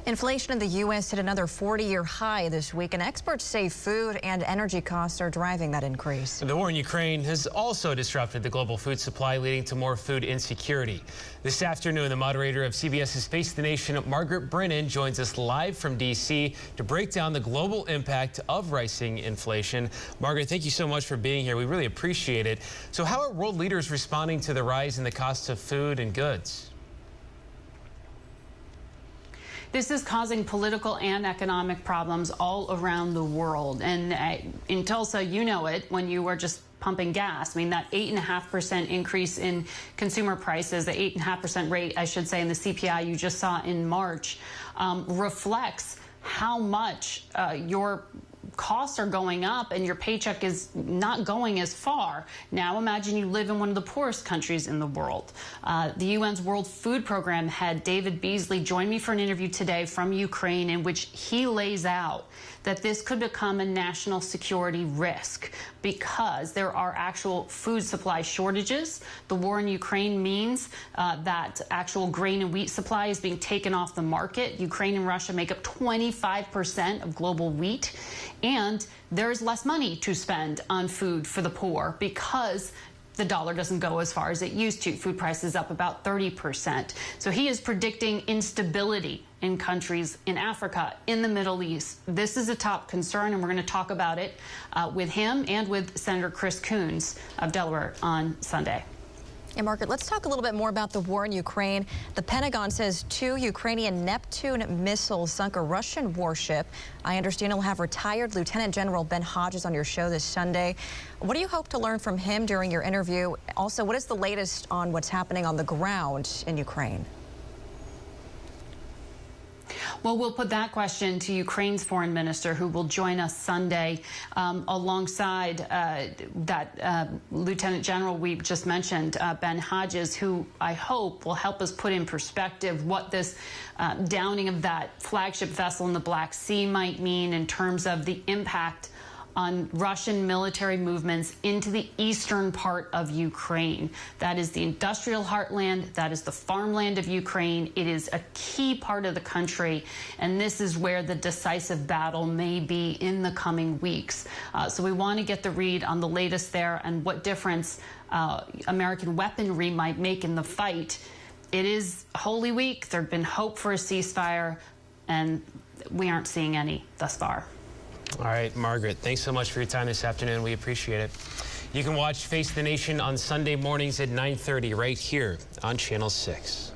Inflation in the U.S. hit another 40-year high this week, and experts say food and energy costs are driving that increase. The war in Ukraine has also disrupted the global food supply, leading to more food insecurity. This afternoon, the moderator of CBS's Face the Nation, Margaret Brennan, joins us live from D.C. to break down the global impact of rising inflation. Margaret, thank you so much for being here. We really appreciate it. So how are world leaders responding to the rise in the cost of food and goods? This is causing political and economic problems all around the world. And in Tulsa, you know it, when you were just pumping gas. I mean, that 8.5% increase in consumer prices, the 8.5% rate, I should say, in the CPI you just saw in March, reflects how much your costs are going up and your paycheck is not going as far. Now imagine you live in one of the poorest countries in the world. The UN's World Food Program head David Beasley joined me for an interview today from Ukraine, in which he lays out that this could become a national security risk because there are actual food supply shortages. The war in Ukraine means that actual grain and wheat supply is being taken off the market. Ukraine and Russia make up 25% of global wheat. And there's less money to spend on food for the poor because the dollar doesn't go as far as it used to. Food prices up about 30%. So he is predicting instability in countries in Africa, in the Middle East. This is a top concern, and we're going to talk about it with him and with Senator Chris Coons of Delaware on Sunday. Yeah, Margaret, let's talk a little bit more about the war in Ukraine. The Pentagon says 2 Ukrainian Neptune missiles sunk a Russian warship. I understand you'll have retired Lieutenant General Ben Hodges on your show this Sunday. What do you hope to learn from him during your interview? Also, what is the latest on what's happening on the ground in Ukraine? Well, we'll put that question to Ukraine's foreign minister, who will join us Sunday alongside that Lieutenant General we just mentioned, Ben Hodges, who I hope will help us put in perspective what this downing of that flagship vessel in the Black Sea might mean in terms of the impact on Russian military movements into the eastern part of Ukraine. That is the industrial heartland, that is the farmland of Ukraine. It is a key part of the country, and this is where the decisive battle may be in the coming weeks. So we want to get the read on the latest there and what difference American weaponry might make in the fight. It is Holy Week. There'd been hope for a ceasefire, and we aren't seeing any thus far. All right, Margaret, thanks so much for your time this afternoon. We appreciate it. You can watch Face the Nation on Sunday mornings at 9:30 right here on Channel 6.